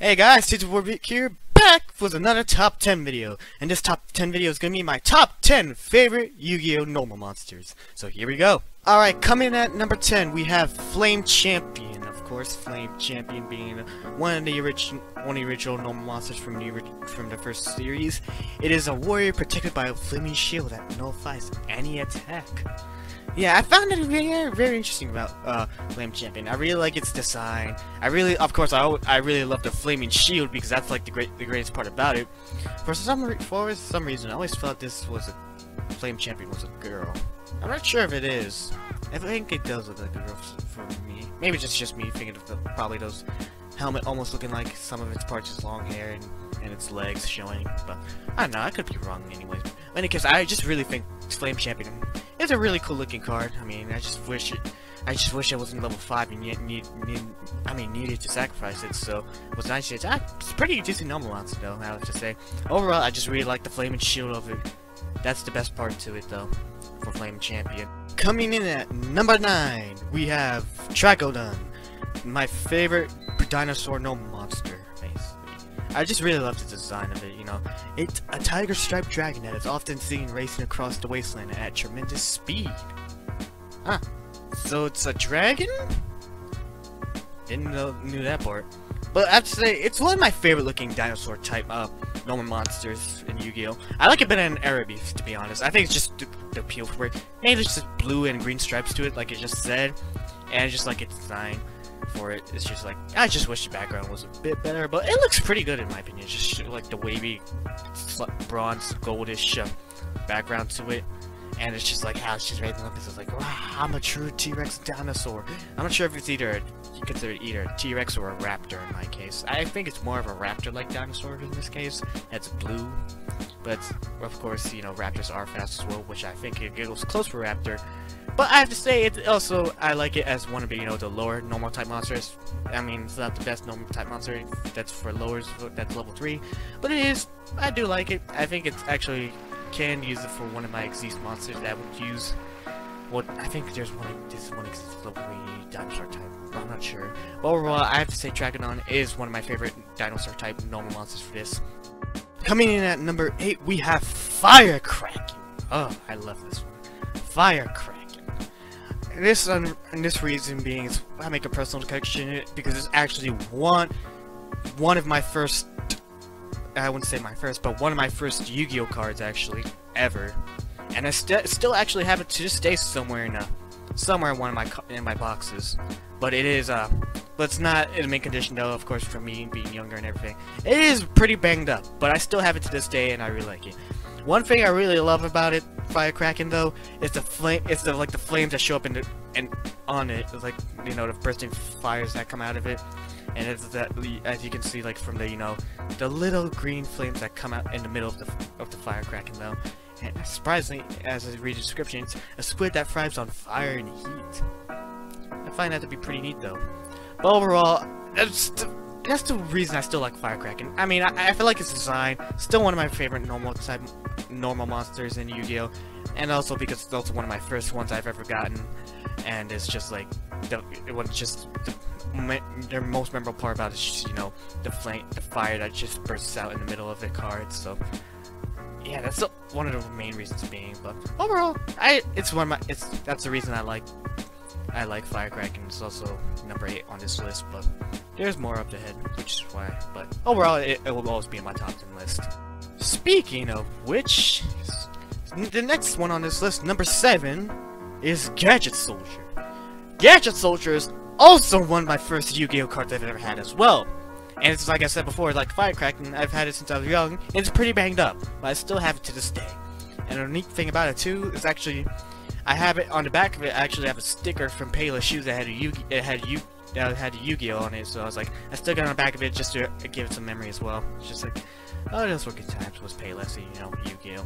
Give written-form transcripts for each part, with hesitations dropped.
Hey guys, it's Warbeak here, back with another top 10 video. And this top 10 video is going to be my top 10 favorite Yu-Gi-Oh! Normal monsters. So here we go. Alright, coming at number 10, we have Flame Champion. Of course, Flame Champion being one of the original normal monsters from the first series. It is a warrior protected by a flaming shield that nullifies any attack. Yeah, I found it very interesting about Flame Champion. I really like its design. I really love the flaming shield because that's like the greatest part about it. For some reason, I always thought Flame Champion was a girl. I'm not sure if it is. I think it does look like a girl for me. Maybe it's just me thinking of probably those helmet almost looking like some of its parts is long hair and its legs showing. But I don't know. I could be wrong anyways. In any case, I just really think Flame Champion. It's a really cool looking card. I mean, I just wish it wasn't level 5 and yet needed to sacrifice it. So it was nice. It's pretty decent normal monster though, I have to say. Overall, I just really like the flaming shield of it. That's the best part to it though, for Flame Champion. Coming in at number 9, we have Odin, my favorite dinosaur normal monster. I just really love the design of it, you know. It's a tiger-striped dragon that is often seen racing across the wasteland at tremendous speed. Ah, so it's a dragon? Knew that part. But I have to say, it's one of my favorite looking dinosaur type normal monsters in Yu-Gi-Oh! I like it better than Erebus, to be honest. I think it's just the appeal for it. Maybe there's just blue and green stripes to it, like it just said. And just like its design for it, it's just like, I just wish the background was a bit better, but it looks pretty good in my opinion. Just like the wavy bronze goldish background to it, and it's just like how it's just raising up. It's like, wow, I'm a true T-Rex dinosaur. I'm not sure if it's you consider it either a T-Rex or a raptor in my case. I think it's more of a raptor-like dinosaur in this case. It's blue, but of course, you know, raptors are fast as well, which I think it goes close for raptor. But I have to say, I like it as one of the, you know, the lower normal type monsters. I mean, it's not the best normal type monster. That's for lowers. That's level 3. But it is. I do like it. I think it's actually can use it for one of my exist monsters that would use. What I think there's one exists level 3 dinosaur type. I'm not sure. But overall, I have to say, Dragonon is one of my favorite dinosaur type normal monsters for this. Coming in at number 8, we have Firecracker. Oh, I love this one. Firecracker. And this reason being is I make a personal connection in it because it's actually one of my first, I wouldn't say my first, but one of my first Yu-Gi-Oh cards actually ever, and I still actually have it to this day somewhere in one of my boxes. But it is but it's not in mint condition though, of course, for me being younger and everything. It is pretty banged up, but I still have it to this day and I really like it. One thing I really love about it, Firecracker though, is the flame. It's the flames that show up on it. It's like, you know, the bursting fires that come out of it, and it's that, as you can see, like from the, you know, the little green flames that come out in the middle of the Firecracker though. And surprisingly, as I read the description, it's a squid that thrives on fire and heat. I find that to be pretty neat though. But overall, that's the reason I still like Firecracker. I mean, I feel like its design still one of my favorite normal monsters in Yu-Gi-Oh, and also because it's also one of my first ones I've ever gotten, and it's just like the most memorable part about it is just, you know, the fire that just bursts out in the middle of the card. So yeah, that's one of the main reasons being. But overall, that's the reason I like Firecracker, and it's also number 8 on this list, but there's more up ahead, which is why. But overall, it will always be in my top 10 list. Speaking of which, the next one on this list, number 7, is Gadget Soldier. Gadget Soldier is also one of my first Yu-Gi-Oh cards I've ever had as well. And it's like I said before, like Firecracker, I've had it since I was young, and it's pretty banged up, but I still have it to this day. And the neat thing about it too is actually, I have it on the back of it. I actually have a sticker from Payless Shoes that had Yu-Gi-Oh on it. So I was like, I still got it on the back of it just to give it some memory as well. It's just like, oh, those were good times. Was Payless, you know, Yu-Gi-Oh.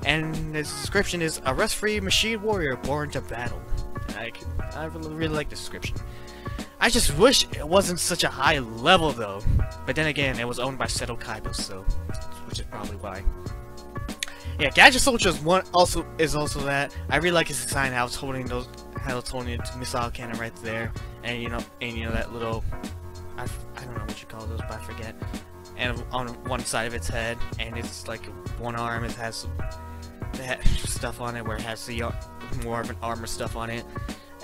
And the description is a rust-free machine warrior born to battle. And I really like the description. I just wish it wasn't such a high level though. But then again, it was owned by Seto Kaiba, so which is probably why. Yeah, Gadget Soldier is also that. I really like his design. How it's holding the missile cannon right there, and you know that little, I don't know what you call those, but I forget. And on one side of its head, and it's like one arm, it has stuff on it where it has the more of an armor stuff on it.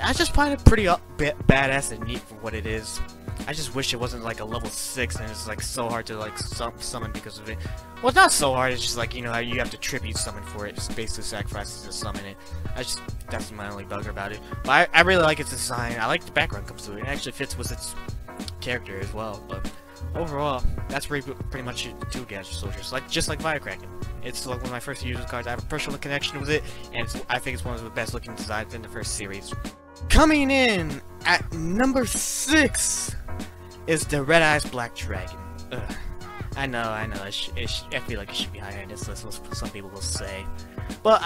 I just find it pretty badass and neat for what it is. I just wish it wasn't like a level 6 and it's like so hard to like summon because of it. Well, it's not so hard, it's just like, you know, how you have to tribute summon for it. Just basically sacrifices to summon it. That's my only bugger about it. But I really like its design. I like the background comes to it. It actually fits with its character as well. But overall, that's pretty much it to Gadget Soldiers. Just like Firecracker. It's like one of my first user cards. I have a personal connection with it, and I think it's one of the best looking designs in the first series. Coming in at number 6 is the Red Eyes Black Dragon. Ugh. I know, I feel like it should be higher in this list, some people will say. But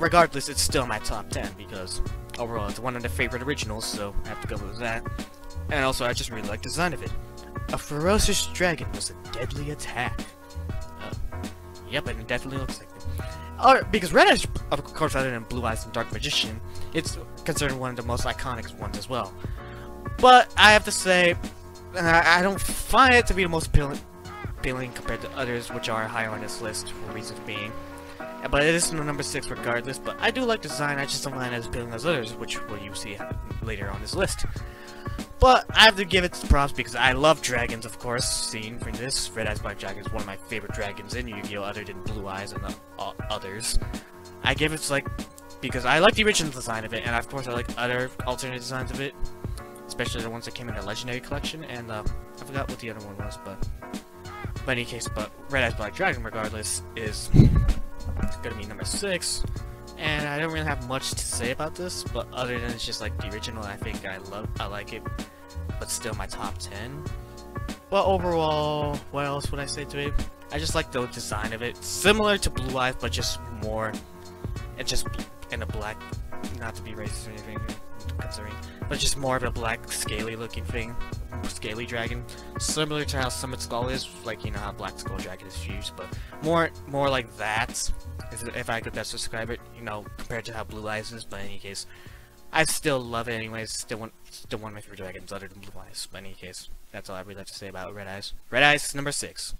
regardless, it's still my top 10, because overall it's one of the favorite originals, so I have to go with that. And also, I just really like the design of it. A ferocious dragon was a deadly attack. Yep, and it definitely looks like it. Because Red Eyes, of course, other than Blue Eyes and Dark Magician, it's considered one of the most iconic ones as well. But I have to say, I don't find it to be the most appealing compared to others, which are higher on this list for reasons being. But it is number 6 regardless. But I do like the design. I just don't find it as appealing as others, which you see later on this list. But I have to give it props because I love dragons, of course. Seen from this, Red Eyes Black Dragon is one of my favorite dragons in Yu-Gi-Oh! Other than Blue Eyes and the others. I give it because I like the original design of it, and of course I like other alternate designs of it, especially the ones that came in the Legendary Collection. And I forgot what the other one was, but in any case, Red Eyes Black Dragon, regardless, is gonna be number 6. And I don't really have much to say about this, but other than it's just like the original, I think I like it, but still my top 10. But overall, what else would I say to it? I just like the design of it, similar to Blue Eyes, but just more, and just in a black, not to be racist or anything, considering, but just more of a black, scaly looking thing, scaly dragon, similar to how Summit Skull is, like, you know how Black Skull Dragon is fused, but more like that. If I could best describe it, you know, compared to how Blue Eyes is, but in any case, I still love it anyways, still one of my favorite dragons other than Blue Eyes, but in any case, that's all I really have to say about Red Eyes. Red Eyes, number 6.